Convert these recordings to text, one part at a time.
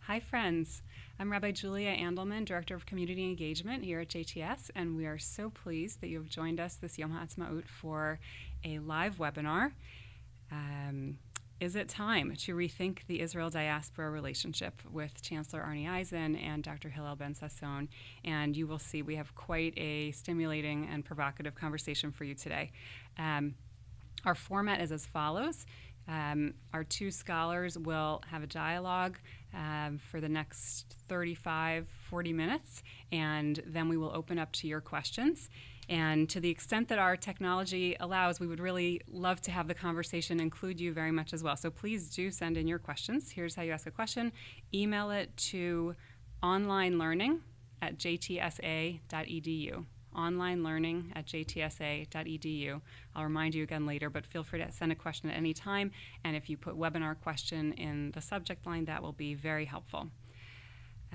Hi, friends. I'm Rabbi Julia Andelman, Director of Community Engagement here at JTS, and we are so pleased that you have joined us this Yom Ha'atma'ut for a live webinar. Is it time to rethink the Israel-Diaspora relationship with Chancellor Arnie Eisen and Dr. Hillel Ben Sasson? And you will see we have quite a stimulating and provocative conversation for you today. Our format is as follows. Our two scholars will have a dialogue for the next 35-40 minutes, and then we will open up to your questions. And to the extent that our technology allows, we would really love to have the conversation include you very much as well. So please do send in your questions. Here's how you ask a question. Email it to onlinelearning@jtsa.edu. onlinelearning@jtsa.edu. I'll remind you again later, but feel free to send a question at any time. And if you put webinar question in the subject line, that will be very helpful.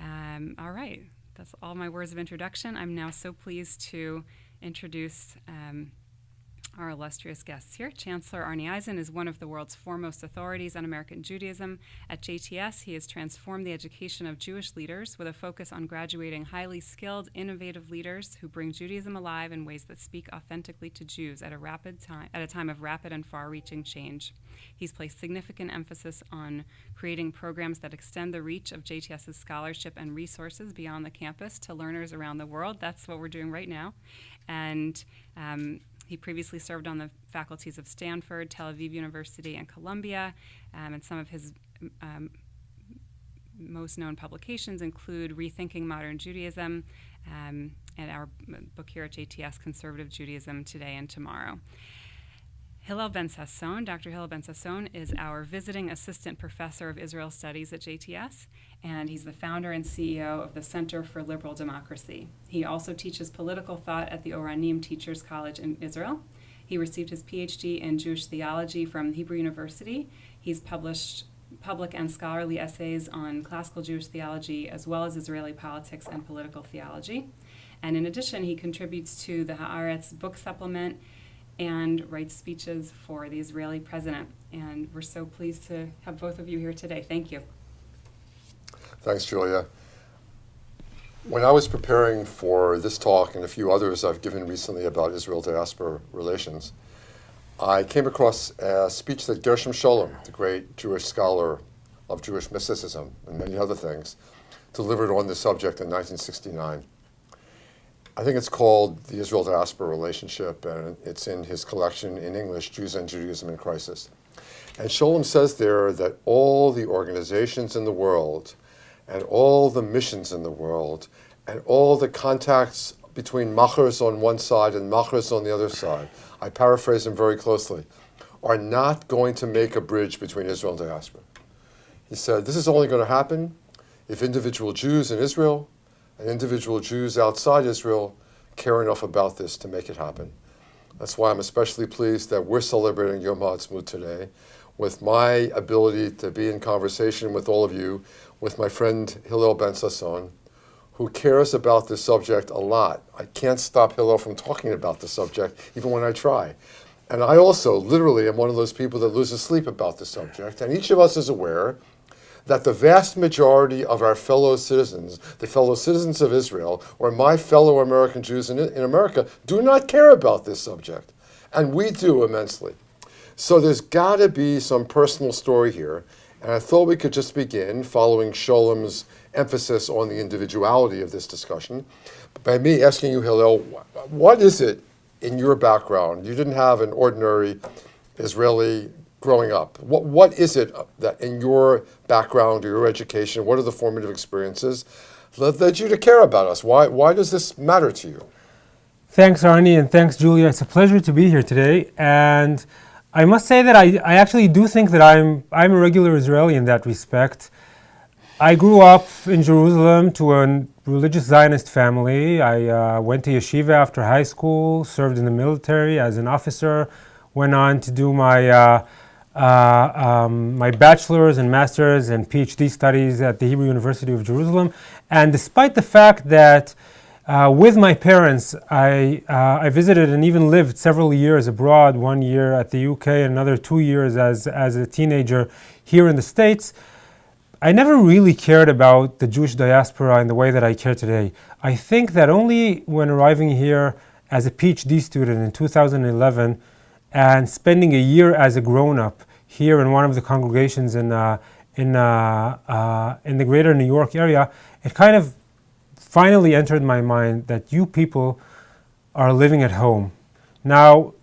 All right, that's all my words of introduction. I'm now so pleased to introduce our illustrious guests here. Chancellor Arnie Eisen is one of the world's foremost authorities on American Judaism. At JTS, he has transformed the education of Jewish leaders with a focus on graduating highly skilled, innovative leaders who bring Judaism alive in ways that speak authentically to Jews at a time of rapid and far-reaching change. He's placed significant emphasis on creating programs that extend the reach of JTS's scholarship and resources beyond the campus to learners around the world. That's what we're doing right now. And he previously served on the faculties of Stanford, Tel Aviv University, and Columbia, and some of his most known publications include Rethinking Modern Judaism and our book here at JTS, Conservative Judaism Today and Tomorrow. Hillel Ben Sasson, Dr. Hillel Ben Sasson, is our visiting assistant professor of Israel Studies at JTS, and he's the founder and CEO of the Center for Liberal Democracy. He also teaches political thought at the Oranim Teachers College in Israel. He received his PhD in Jewish theology from Hebrew University. He's published public and scholarly essays on classical Jewish theology as well as Israeli politics and political theology. And in addition, he contributes to the Haaretz book supplement and writes speeches for the Israeli president. And we're so pleased to have both of you here today. Thank you. Thanks, Julia. When I was preparing for this talk and a few others I've given recently about Israel-Diaspora relations, I came across a speech that Gershom Scholem, the great Jewish scholar of Jewish mysticism and many other things, delivered on this subject in 1969. I think it's called The Israel-Diaspora Relationship, and it's in his collection in English, Jews and Judaism in Crisis. And Scholem says there that all the organizations in the world and all the missions in the world and all the contacts between machers on one side and machers on the other side, I paraphrase him very closely, are not going to make a bridge between Israel and diaspora. He said, this is only going to happen if individual Jews in Israel and individual Jews outside Israel care enough about this to make it happen. That's why I'm especially pleased that we're celebrating Yom Ha'atma'ut today with my ability to be in conversation with all of you, with my friend Hillel Ben Sasson, who cares about this subject a lot. I can't stop Hillel from talking about the subject, even when I try. And I also, literally, am one of those people that loses sleep about the subject. And each of us is aware that the vast majority of our fellow citizens, the fellow citizens of Israel, or my fellow American Jews in America, do not care about this subject. And we do immensely. So there's got to be some personal story here. And I thought we could just begin, following Scholem's emphasis on the individuality of this discussion, by me asking you, Hillel, what is it in your background? You didn't have an ordinary Israeli growing up. What is it that in your background or your education, what are the formative experiences that led you to care about us? Why does this matter to you? Thanks, Arnie, and thanks, Julia. It's a pleasure to be here today. And I must say that I actually do think that I'm a regular Israeli in that respect. I grew up in Jerusalem to a religious Zionist family. I went to yeshiva after high school, served in the military as an officer, went on to do my my bachelor's and master's and PhD studies at the Hebrew University of Jerusalem. And despite the fact that with my parents, I visited and even lived several years abroad, 1 year at the UK, another 2 years as a teenager here in the States, I never really cared about the Jewish diaspora in the way that I care today. I think that only when arriving here as a PhD student in 2011 and spending a year as a grown-up here in one of the congregations in the greater New York area, it kind of finally entered my mind that you people are living at home. Now,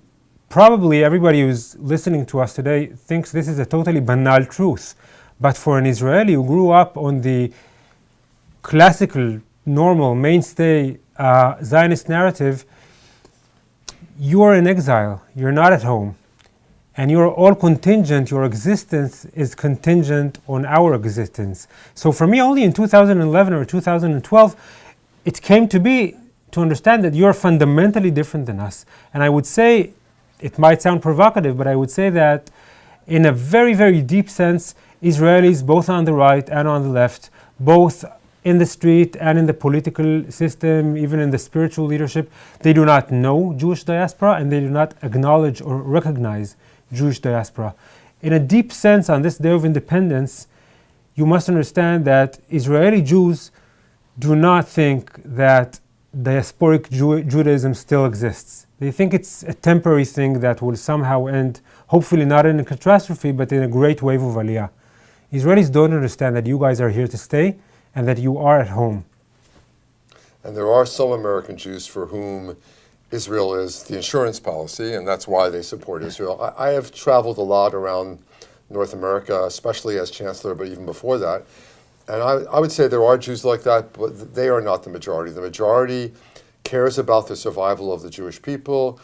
probably everybody who's listening to us today thinks this is a totally banal truth. But for an Israeli who grew up on the classical, normal, mainstay Zionist narrative, you are in exile. You're not at home. And you're all contingent, your existence is contingent on our existence. So for me, only in 2011 or 2012, it came to be to understand that you're fundamentally different than us. And I would say, it might sound provocative, but I would say that in a very, very deep sense, Israelis, both on the right and on the left, both in the street and in the political system, even in the spiritual leadership, they do not know Jewish diaspora and they do not acknowledge or recognize Jewish diaspora. In a deep sense, on this Day of Independence, you must understand that Israeli Jews do not think that diasporic Judaism still exists. They think it's a temporary thing that will somehow end, hopefully not in a catastrophe, but in a great wave of aliyah. Israelis don't understand that you guys are here to stay and that you are at home. And there are some American Jews for whom Israel is the insurance policy, and that's why they support Israel. I have traveled a lot around North America, especially as Chancellor, but even before that. And I would say there are Jews like that, but they are not the majority. The majority cares about the survival of the Jewish people.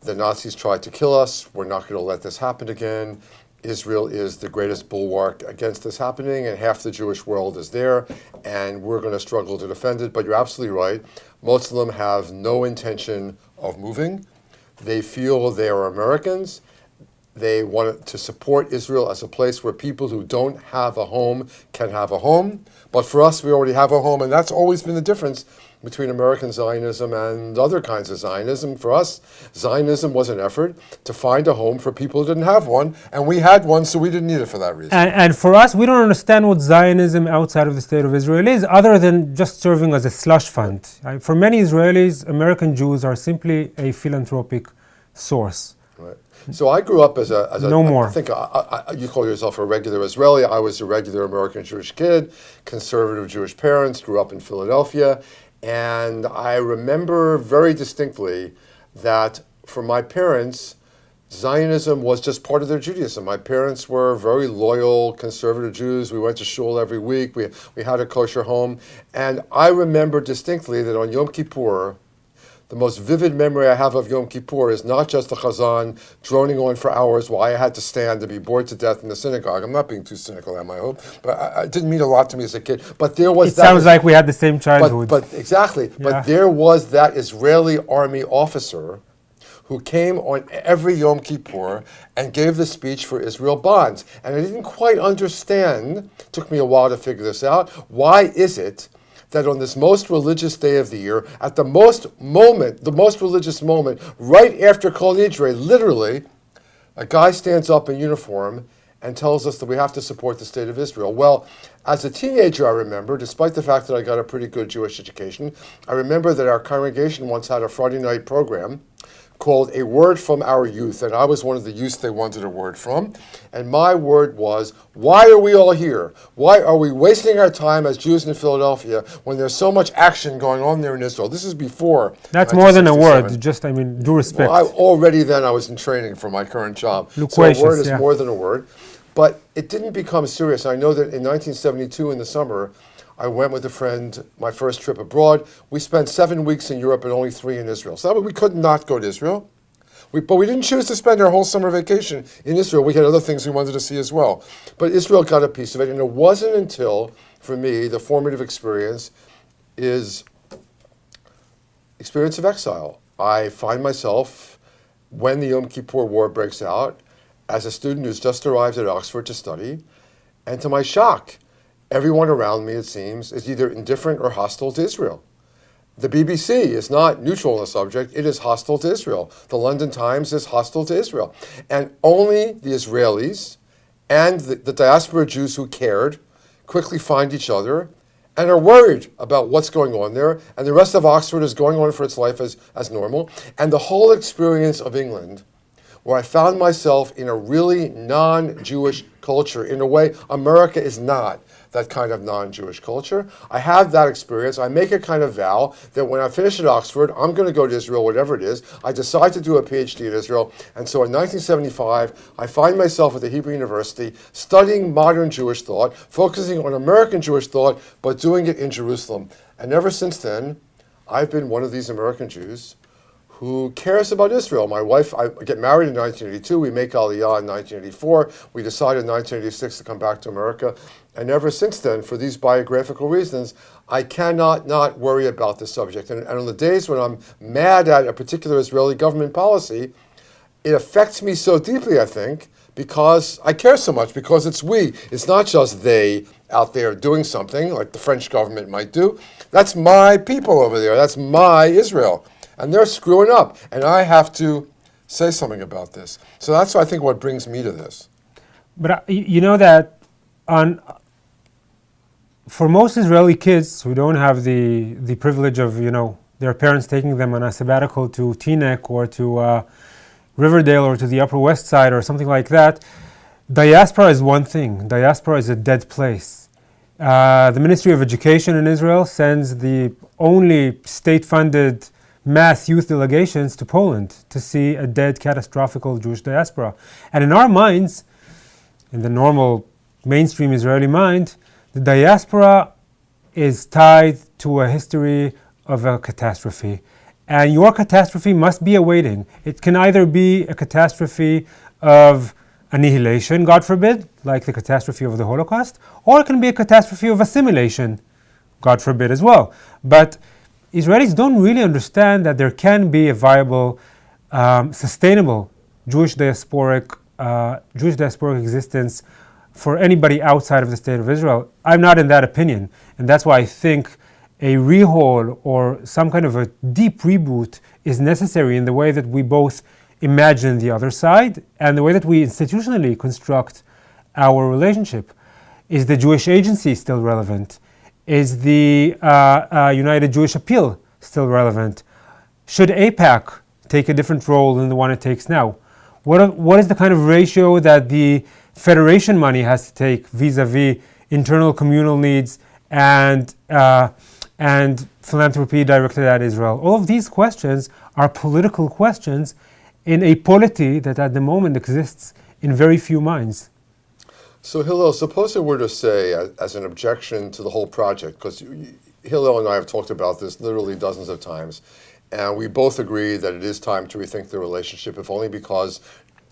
The Nazis tried to kill us. We're not going to let this happen again. Israel is the greatest bulwark against this happening, and half the Jewish world is there, and we're going to struggle to defend it. But you're absolutely right. Most of them have no intention of moving. They feel they are Americans. They want to support Israel as a place where people who don't have a home can have a home. But for us, we already have a home, and that's always been the difference between American Zionism and other kinds of Zionism. For us, Zionism was an effort to find a home for people who didn't have one, and we had one, so we didn't need it for that reason. And for us, we don't understand what Zionism outside of the State of Israel is, other than just serving as a slush fund. For many Israelis, American Jews are simply a philanthropic source. Right. So I grew up as a no more. I think you call yourself a regular Israeli. I was a regular American Jewish kid, conservative Jewish parents, grew up in Philadelphia. And I remember very distinctly that for my parents, Zionism was just part of their Judaism. My parents were very loyal, conservative Jews. We went to shul every week. We had a kosher home. And I remember distinctly that on Yom Kippur, the most vivid memory I have of Yom Kippur is not just the Chazan droning on for hours while I had to stand and be bored to death in the synagogue. I'm not being too cynical, I hope, but it didn't mean a lot to me as a kid. But there was that. It sounds like we had the same childhood. But exactly. Yeah. But there was that Israeli army officer who came on every Yom Kippur and gave the speech for Israel bonds. And I didn't quite understand, took me a while to figure this out, why is it that on this most religious day of the year, at the most religious moment, right after Kol Nidre, literally, a guy stands up in uniform and tells us that we have to support the State of Israel. Well, as a teenager, I remember, despite the fact that I got a pretty good Jewish education, I remember that our congregation once had a Friday night program called A Word from Our Youth, and I was one of the youth they wanted a word from. And my word was, why are we all here? Why are we wasting our time as Jews in Philadelphia when there's so much action going on there in Israel? This is before. That's more than a word, just, due respect. Well, already then I was in training for my current job. Loquacious, so a word is more than a word. But it didn't become serious. I know that in 1972 in the summer, I went with a friend, my first trip abroad. We spent 7 weeks in Europe and only 3 in Israel. So we could not go to Israel. But we didn't choose to spend our whole summer vacation in Israel. We had other things we wanted to see as well. But Israel got a piece of it. And it wasn't until, for me, the formative experience is experience of exile. I find myself, when the Yom Kippur War breaks out, as a student who's just arrived at Oxford to study, and to my shock, everyone around me, it seems, is either indifferent or hostile to Israel. The BBC is not neutral on the subject, it is hostile to Israel. The London Times is hostile to Israel. And only the Israelis and the diaspora Jews who cared quickly find each other and are worried about what's going on there, and the rest of Oxford is going on for its life as normal. And the whole experience of England, where I found myself in a really non-Jewish culture, in a way America is not that kind of non-Jewish culture. I have that experience. I make a kind of vow that when I finish at Oxford, I'm going to go to Israel, whatever it is. I decide to do a PhD in Israel. And so in 1975, I find myself at the Hebrew University studying modern Jewish thought, focusing on American Jewish thought, but doing it in Jerusalem. And ever since then, I've been one of these American Jews who cares about Israel. My wife, I get married in 1982, we make Aliyah in 1984, we decided in 1986 to come back to America, and ever since then, for these biographical reasons, I cannot not worry about this subject. And on the days when I'm mad at a particular Israeli government policy, it affects me so deeply, I think, because I care so much, because it's we. It's not just they out there doing something like the French government might do. That's my people over there. That's my Israel. And they're screwing up, and I have to say something about this. So that's, I think, what brings me to this. But you know that for most Israeli kids who don't have the privilege of, their parents taking them on a sabbatical to Teaneck or to Riverdale or to the Upper West Side or something like that, diaspora is one thing. Diaspora is a dead place. The Ministry of Education in Israel sends the only state-funded mass youth delegations to Poland to see a dead, catastrophical Jewish diaspora. And in our minds, in the normal mainstream Israeli mind, the diaspora is tied to a history of a catastrophe. And your catastrophe must be awaiting. It can either be a catastrophe of annihilation, God forbid, like the catastrophe of the Holocaust, or it can be a catastrophe of assimilation, God forbid as well. But Israelis don't really understand that there can be a viable, sustainable Jewish diasporic existence for anybody outside of the state of Israel. I'm not in that opinion, and that's why I think a rehaul or some kind of a deep reboot is necessary in the way that we both imagine the other side and the way that we institutionally construct our relationship. Is the Jewish Agency still relevant? Is the United Jewish Appeal still relevant? Should AIPAC take a different role than the one it takes now? What is the kind of ratio that the federation money has to take vis-a-vis internal communal needs and philanthropy directed at Israel? All of these questions are political questions in a polity that at the moment exists in very few minds. So Hillel, suppose I were to say, as an objection to the whole project, because Hillel and I have talked about this literally dozens of times, and we both agree that it is time to rethink the relationship, if only because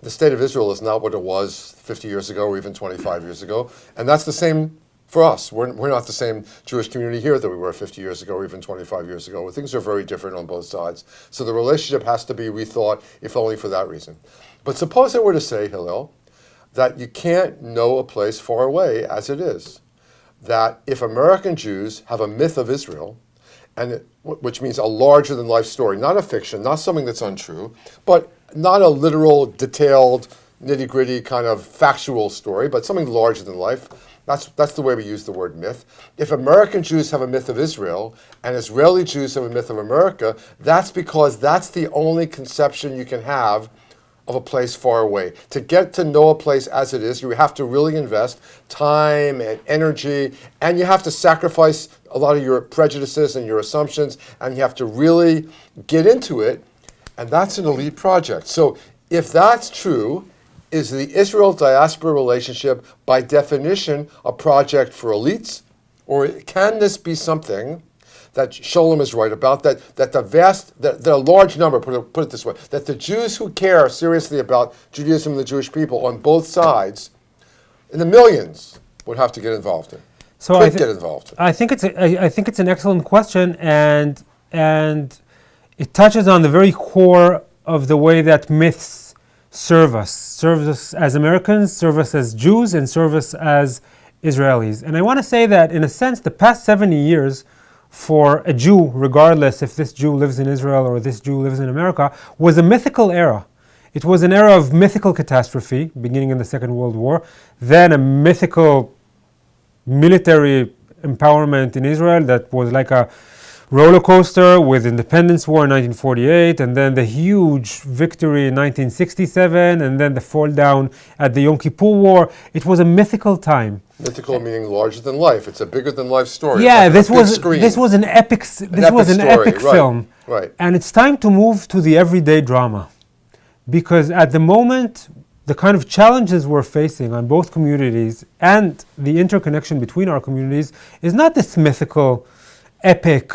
the state of Israel is not what it was 50 years ago or even 25 years ago, and that's the same for us. We're not the same Jewish community here that we were 50 years ago or even 25 years ago. Things are very different on both sides. So the relationship has to be rethought, if only for that reason. But suppose I were to say, Hillel, that you can't know a place far away as it is. That if American Jews have a myth of Israel, which means a larger-than-life story, not a fiction, not something that's untrue, but not a literal, detailed, nitty-gritty kind of factual story, but something larger than life. That's the way we use the word myth. If American Jews have a myth of Israel and Israeli Jews have a myth of America, that's because that's the only conception you can have of a place far away. To get to know a place as it is, you have to really invest time and energy, and you have to sacrifice a lot of your prejudices and your assumptions, and you have to really get into it, and that's an elite project. So if that's true, is the Israel-diaspora relationship by definition a project for elites, or can this be something that Sholem is right about, that a large number, put it this way, that the Jews who care seriously about Judaism and the Jewish people on both sides, in the millions, would have to get involved in? So get involved in. I think it's an excellent question, and it touches on the very core of the way that myths serve us as Americans, serve us as Jews, and serve us as Israelis. And I want to say that, in a sense, the past 70 years for a Jew, regardless if this Jew lives in Israel or this Jew lives in America, was a mythical era. It was an era of mythical catastrophe, beginning in the Second World War, then a mythical military empowerment in Israel that was like a roller coaster with Independence War in 1948, and then the huge victory in 1967, and then the fall down at the Yom Kippur War. It was a mythical time. Mythical meaning larger than life. It's a bigger than life story. Yeah, like this was an epic film. Right. And it's time to move to the everyday drama, because at the moment, the kind of challenges we're facing on both communities and the interconnection between our communities is not this mythical, epic,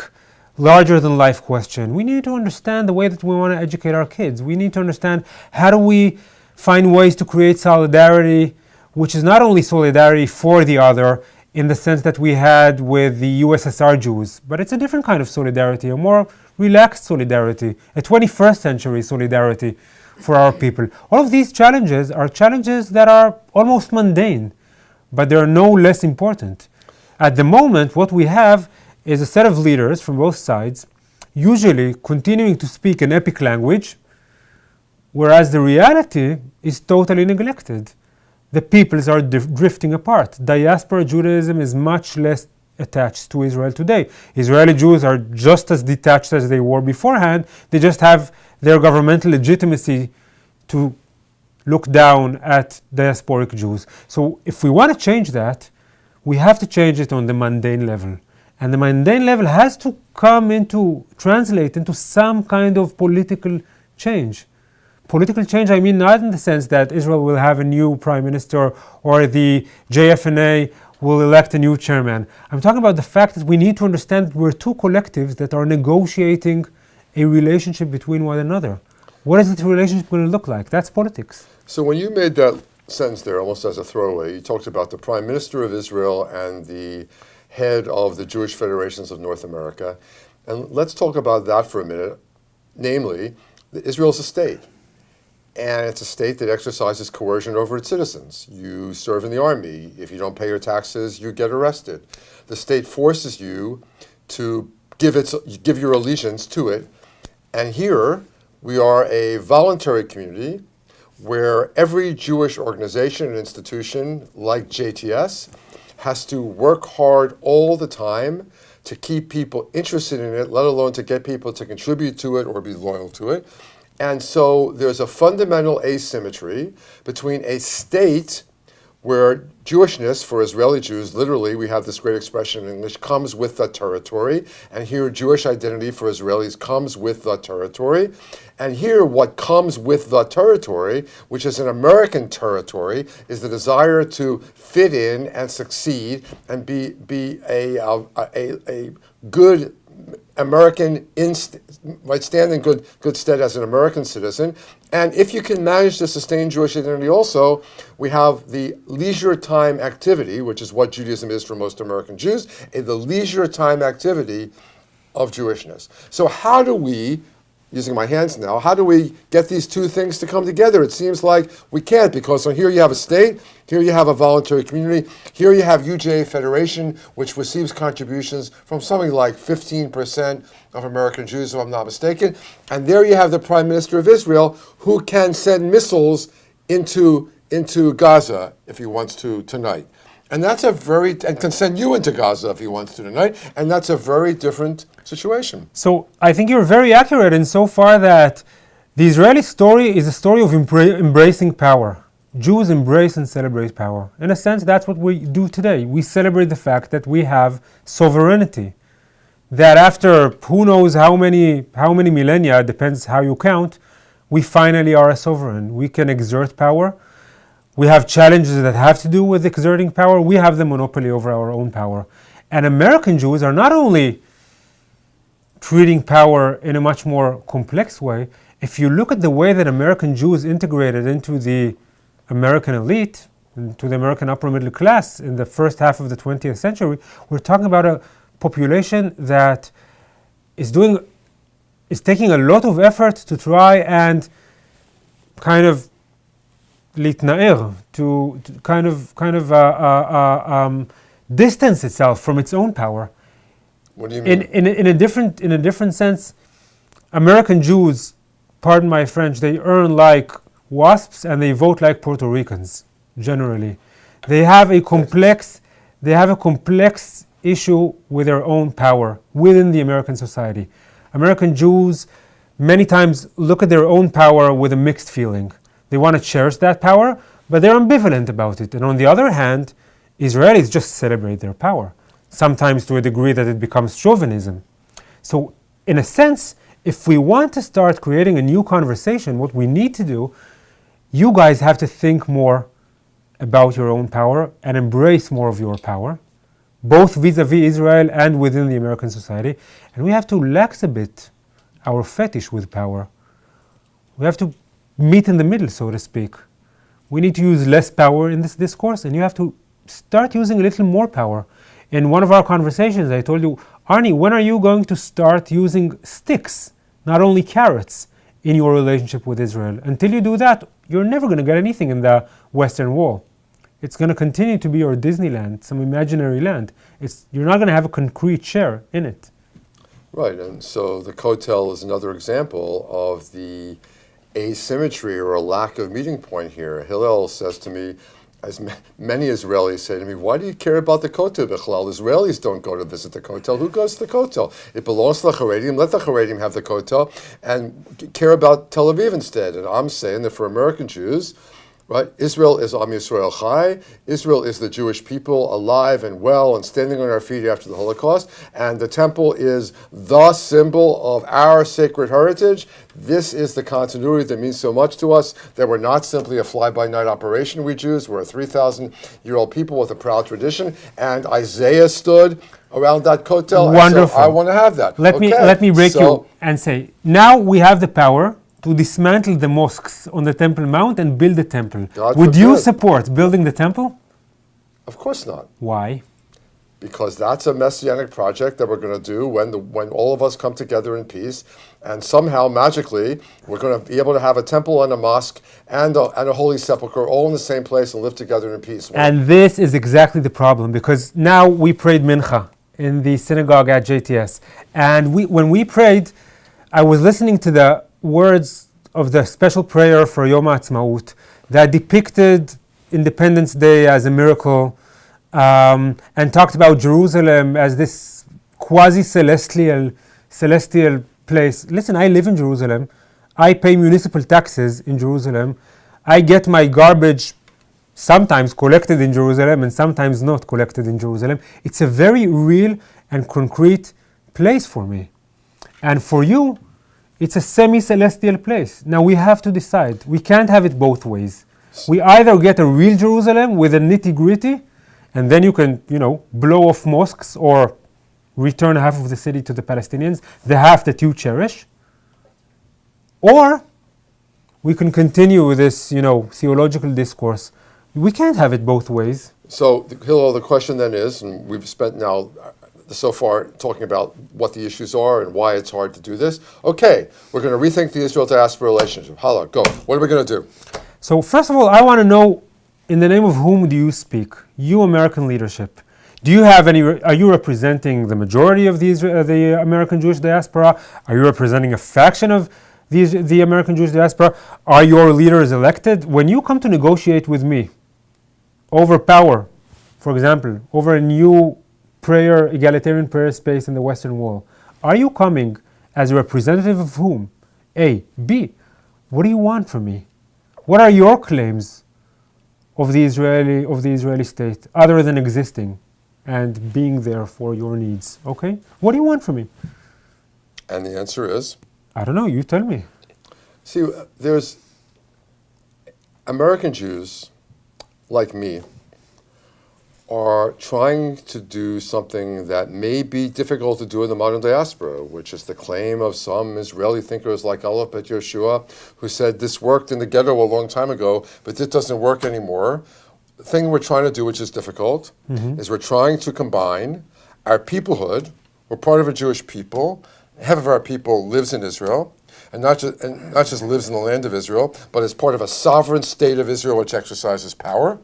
larger than life question. We need to understand the way that we want to educate our kids. We need to understand how do we find ways to create solidarity, which is not only solidarity for the other in the sense that we had with the USSR Jews, but it's a different kind of solidarity, a more relaxed solidarity, a 21st century solidarity for our people. All of these challenges are challenges that are almost mundane, but they are no less important. At the moment, what we have is a set of leaders from both sides, usually continuing to speak an epic language, whereas the reality is totally neglected. The peoples are drifting apart. Diaspora Judaism is much less attached to Israel today. Israeli Jews are just as detached as they were beforehand. They just have their governmental legitimacy to look down at diasporic Jews. So if we want to change that, we have to change it on the mundane level. And the mundane level has to translate into some kind of political change. Political change, I mean, not in the sense that Israel will have a new prime minister or the JFNA will elect a new chairman. I'm talking about the fact that we need to understand that we're two collectives that are negotiating a relationship between one another. What is the relationship going to look like? That's politics. So when you made that sentence there, almost as a throwaway, you talked about the Prime Minister of Israel and the head of the Jewish Federations of North America. And let's talk about that for a minute. Namely, Israel is a state. And it's a state that exercises coercion over its citizens. You serve in the army. If you don't pay your taxes, you get arrested. The state forces you to give your allegiance to it. And here, we are a voluntary community where every Jewish organization and institution, like JTS, has to work hard all the time to keep people interested in it, let alone to get people to contribute to it or be loyal to it. And so there's a fundamental asymmetry between a state where Jewishness, for Israeli Jews, literally, we have this great expression in English, comes with the territory. And here, Jewish identity for Israelis comes with the territory. And here, what comes with the territory, which is an American territory, is the desire to fit in and succeed and be a good American, might stand in good stead as an American citizen. And if you can manage to sustain Jewish identity also, we have the leisure time activity, which is what Judaism is for most American Jews, the leisure time activity of Jewishness. So how do we, using my hands now, how do we get these two things to come together? It seems like we can't, because here you have a state, here you have a voluntary community, here you have UJA Federation, which receives contributions from something like 15% of American Jews, if I'm not mistaken, and there you have the Prime Minister of Israel, who can send missiles into Gaza if he wants to tonight. And and can send you into Gaza if he wants to tonight, and that's a very different situation. So I think you're very accurate insofar that the Israeli story is a story of embracing power. Jews embrace and celebrate power. In a sense, that's what we do today. We celebrate the fact that we have sovereignty. That after who knows how many millennia, depends how you count, we finally are a sovereign. We can exert power. We have challenges that have to do with exerting power. We have the monopoly over our own power. And American Jews are not only treating power in a much more complex way. If you look at the way that American Jews integrated into the American elite, into the American upper middle class in the first half of the 20th century, we're talking about a population that is taking a lot of effort to try and kind of litnaer, to distance itself from its own power. What do you mean? In a different sense, American Jews, pardon my French, they earn like wasps and they vote like Puerto Ricans, generally. They have a complex they have a complex issue with their own power within the American society. American Jews many times look at their own power with a mixed feeling. They want to cherish that power, but they're ambivalent about it. And on the other hand, Israelis just celebrate their power, sometimes to a degree that it becomes chauvinism. So in a sense, if we want to start creating a new conversation, what we need to do, you guys have to think more about your own power and embrace more of your power, both vis-a-vis Israel and within the American society. And we have to lax a bit our fetish with power. We have to meet in the middle, so to speak. We need to use less power in this discourse, and you have to start using a little more power. In one of our conversations, I told you, Arnie, when are you going to start using sticks, not only carrots, in your relationship with Israel? Until you do that, you're never going to get anything in the Western Wall. It's going to continue to be your Disneyland, some imaginary land. You're not going to have a concrete share in it. Right, and so the Kotel is another example of the asymmetry or a lack of meeting point here. Hillel says to me, as many Israelis say to me, why do you care about the Kotel, Bichlal? Israelis don't go to visit the Kotel. Who goes to the Kotel? It belongs to the Haredim. Let the Haredim have the Kotel and care about Tel Aviv instead. And I'm saying that for American Jews, right, Israel is Am Yisrael Chai. Israel is the Jewish people alive and well and standing on our feet after the Holocaust. And the temple is the symbol of our sacred heritage. This is the continuity that means so much to us, that we're not simply a fly-by-night operation, we Jews. We're a 3,000-year-old people with a proud tradition. And Isaiah stood around that Kotel. Wonderful. And so I want to have that. Let me break you and say, now we have the power to dismantle the mosques on the Temple Mount and build the temple. Would you support building the temple? Of course not. Why? Because that's a messianic project that we're going to do when all of us come together in peace, and somehow magically we're going to be able to have a temple and a mosque and a holy sepulchre all in the same place and live together in peace. And this is exactly the problem, because now we prayed Mincha in the synagogue at JTS, and when we prayed, I was listening to the words of the special prayer for Yom Ha'atma'ut that depicted Independence Day as a miracle, and talked about Jerusalem as this quasi-celestial place. Listen, I live in Jerusalem. I pay municipal taxes in Jerusalem. I get my garbage sometimes collected in Jerusalem and sometimes not collected in Jerusalem. It's a very real and concrete place for me. And for you, it's a semi-celestial place. Now we have to decide. We can't have it both ways. We either get a real Jerusalem with a nitty-gritty, and then you can, blow off mosques or return half of the city to the Palestinians, the half that you cherish. Or we can continue with this, theological discourse. We can't have it both ways. So, Hillel, the question then is, and we've spent now so far talking about what the issues are and why it's hard to do this. Okay, we're going to rethink the Israel-Diaspora relationship. Hala, go. What are we going to do? So first of all, I want to know, in the name of whom do you speak? You, American leadership. Do you have are you representing the majority of the American Jewish diaspora? Are you representing a faction of the American Jewish diaspora? Are your leaders elected? When you come to negotiate with me over power, for example, over a new egalitarian prayer space in the Western Wall, are you coming as a representative of whom? A. B. What do you want from me? What are your claims of the Israeli state, other than existing and being there for your needs? Okay? What do you want from me? And the answer is? I don't know. You tell me. See, there's American Jews like me are trying to do something that may be difficult to do in the modern diaspora, which is the claim of some Israeli thinkers like Aleph Bet Yeshua, who said this worked in the ghetto a long time ago, but this doesn't work anymore. The thing we're trying to do, which is difficult, is we're trying to combine our peoplehood. We're part of a Jewish people. Half of our people lives in Israel, and not just lives in the land of Israel, but is part of a sovereign state of Israel which exercises power.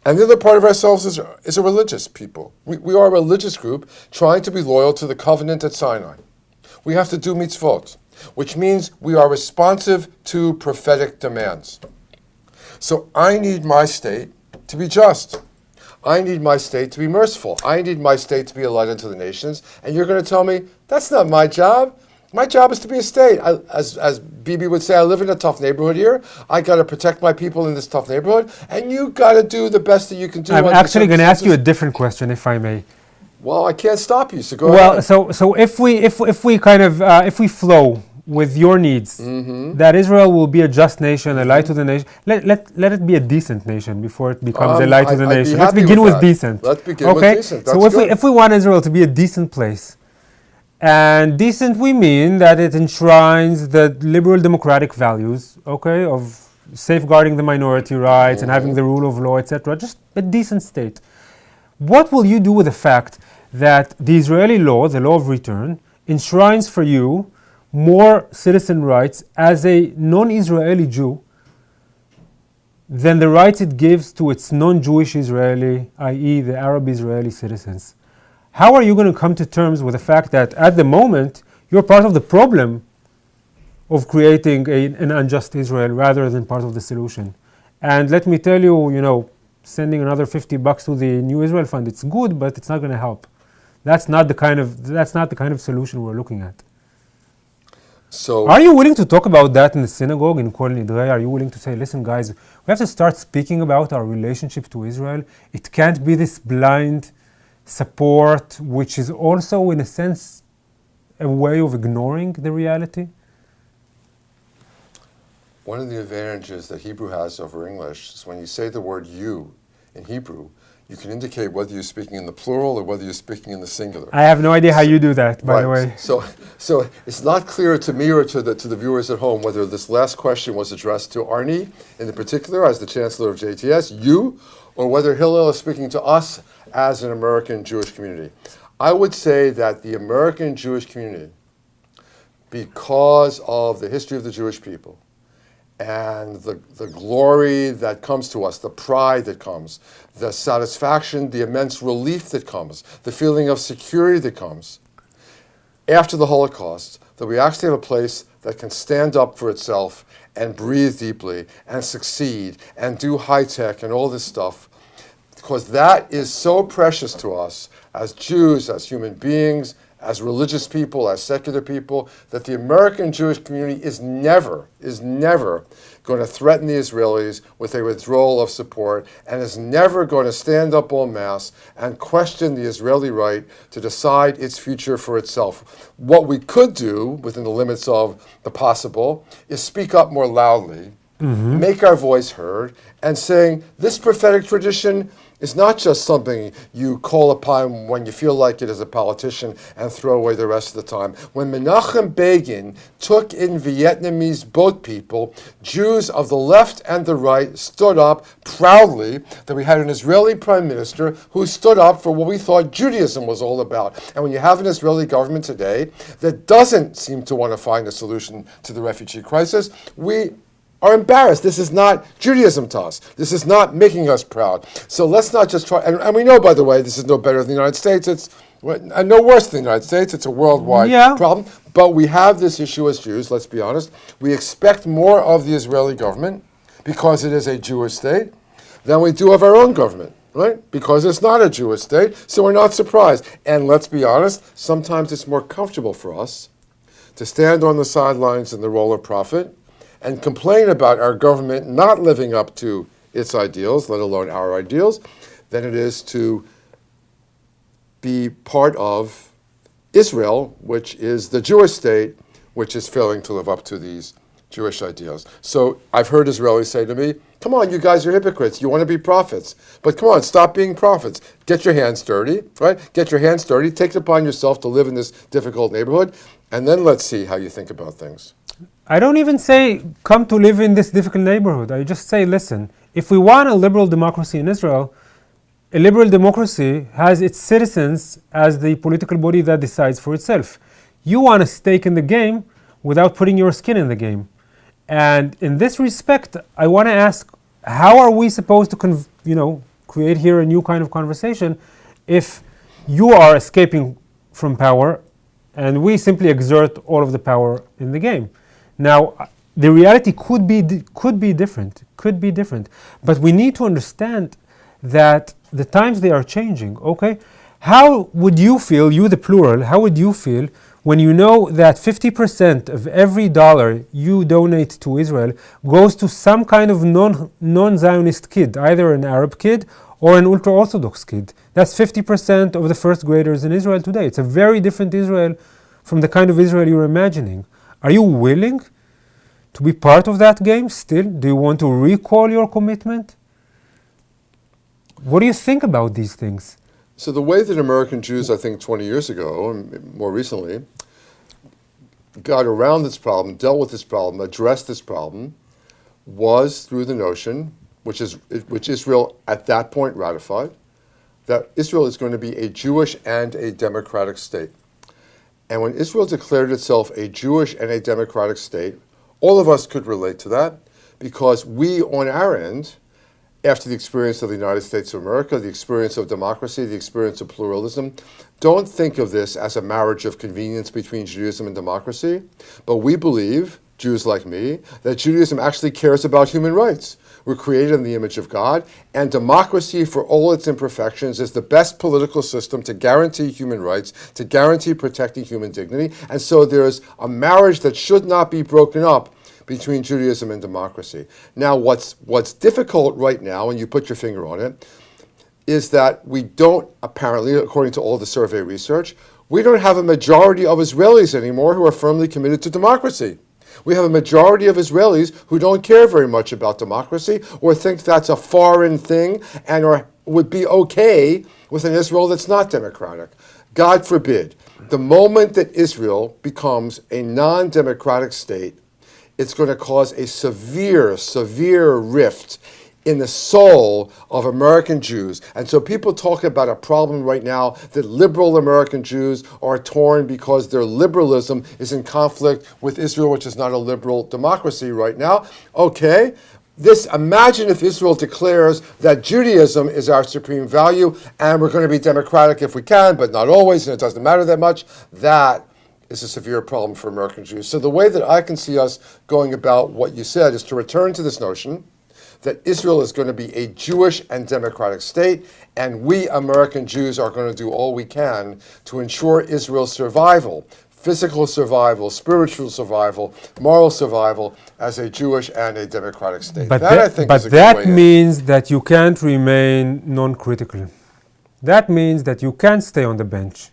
And the other part of ourselves is a religious people. We are a religious group trying to be loyal to the covenant at Sinai. We have to do mitzvot, which means we are responsive to prophetic demands. So I need my state to be just. I need my state to be merciful. I need my state to be a light unto the nations. And you're going to tell me, that's not my job. My job is to be a state. As Bibi would say, I live in a tough neighborhood here. I got to protect my people in this tough neighborhood. And you got to do the best that you can do. I'm actually going to ask you a different question, if I may. Well, I can't stop you, so go ahead. So if we flow with your needs, that Israel will be a just nation, a light to the nation. Let it be a decent nation before it becomes a light to the nation. Let's begin with decent. Let's begin with decent. That's so good. if we want Israel to be a decent place, and decent we mean that it enshrines the liberal democratic values, of safeguarding the minority rights and having the rule of law, etc. Just a decent state. What will you do with the fact that the Israeli law, the law of return, enshrines for you more citizen rights as a non-Israeli Jew than the rights it gives to its non-Jewish Israeli, i.e. the Arab Israeli citizens? How are you going to come to terms with the fact that at the moment you're part of the problem of creating an unjust Israel rather than part of the solution? And let me tell you, sending another $50 to the New Israel Fund, it's good, but it's not going to help. That's not the kind of solution we're looking at. So, are you willing to talk about that in the synagogue in Kol Nidrei? Are you willing to say, listen, guys, we have to start speaking about our relationship to Israel? It can't be this blind support, which is also, in a sense, a way of ignoring the reality? one of the advantages that Hebrew has over English is when you say the word you in Hebrew, you can indicate whether you're speaking in the plural or whether you're speaking in the singular. I have no idea how you do that, by the way. So it's not clear to me or to the viewers at home whether this last question was addressed to Arnie in particular as the Chancellor of JTS, you, or whether Hillel is speaking to us as an American Jewish community. I would say that the American Jewish community, because of the history of the Jewish people, and the glory that comes to us, the pride that comes, the satisfaction, the immense relief that comes, the feeling of security that comes after the Holocaust, that we actually have a place that can stand up for itself and breathe deeply and succeed and do high tech and all this stuff, because that is so precious to us as Jews, as human beings, as religious people, as secular people, that the American Jewish community is never going to threaten the Israelis with a withdrawal of support, and is never going to stand up en masse and question the Israeli right to decide its future for itself. What we could do, within the limits of the possible, is speak up more loudly, make our voice heard, and saying this prophetic tradition is not just something you call upon when you feel like it as a politician and throw away the rest of the time. When Menachem Begin took in Vietnamese boat people, Jews of the left and the right stood up proudly that we had an Israeli prime minister who stood up for what we thought Judaism was all about. And when you have an Israeli government today that doesn't seem to want to find a solution to the refugee crisis, we are embarrassed. This is not Judaism to us. This is not making us proud. So let's not just try, and we know, by the way, this is no better than the United States. It's no worse than the United States. It's a worldwide problem. But we have this issue as Jews, let's be honest. We expect more of the Israeli government because it is a Jewish state than we do of our own government, right? Because it's not a Jewish state, so we're not surprised. And let's be honest, sometimes it's more comfortable for us to stand on the sidelines in the role of prophet and complain about our government not living up to its ideals, let alone our ideals, than it is to be part of Israel, which is the Jewish state, which is failing to live up to these Jewish ideals. So I've heard Israelis say to me, come on, you guys are hypocrites. You want to be prophets. But come on, stop being prophets. Get your hands dirty, right? Get your hands dirty. Take it upon yourself to live in this difficult neighborhood, and then let's see how you think about things. I don't even say come to live in this difficult neighborhood. I just say, listen, if we want a liberal democracy in Israel, a liberal democracy has its citizens as the political body that decides for itself. You want a stake in the game without putting your skin in the game. And in this respect, I want to ask, how are we supposed to create here a new kind of conversation if you are escaping from power and we simply exert all of the power in the game? Now, the reality could be different, but we need to understand that the times they are changing, okay? How would you feel, you the plural, how would you feel when you know that 50% of every dollar you donate to Israel goes to some kind of non-Zionist kid, either an Arab kid or an ultra-Orthodox kid? That's 50% of the first graders in Israel today. It's a very different Israel from the kind of Israel you're imagining. Are you willing to be part of that game still? Do you want to recall your commitment? What do you think about these things? So the way that American Jews, I think 20 years ago, and more recently, got around this problem, dealt with this problem, addressed this problem, was through the notion, which Israel at that point ratified, that Israel is going to be a Jewish and a democratic state. And when Israel declared itself a Jewish and a democratic state, all of us could relate to that because we, on our end, after the experience of the United States of America, the experience of democracy, the experience of pluralism, don't think of this as a marriage of convenience between Judaism and democracy, but we believe, Jews like me, that Judaism actually cares about human rights. We're created in the image of God, and democracy, for all its imperfections, is the best political system to guarantee human rights, to guarantee protecting human dignity, and so there's a marriage that should not be broken up between Judaism and democracy. Now, what's difficult right now, and you put your finger on it, is that we don't, apparently, according to all the survey research, we don't have a majority of Israelis anymore who are firmly committed to democracy. We have a majority of Israelis who don't care very much about democracy or think that's a foreign thing and would be okay with an Israel that's not democratic. God forbid. The moment that Israel becomes a non-democratic state, it's going to cause a severe, severe rift in the soul of American Jews. And so people talk about a problem right now that liberal American Jews are torn because their liberalism is in conflict with Israel, which is not a liberal democracy right now. Okay, imagine if Israel declares that Judaism is our supreme value and we're going to be democratic if we can, but not always, and it doesn't matter that much. That is a severe problem for American Jews. So the way that I can see us going about what you said is to return to this notion that Israel is going to be a Jewish and democratic state, and we American Jews are going to do all we can to ensure Israel's survival, physical survival, spiritual survival, moral survival as a Jewish and a democratic state. But I think is a good way that means that you can't remain non-critical. That means that you can't stay on the bench.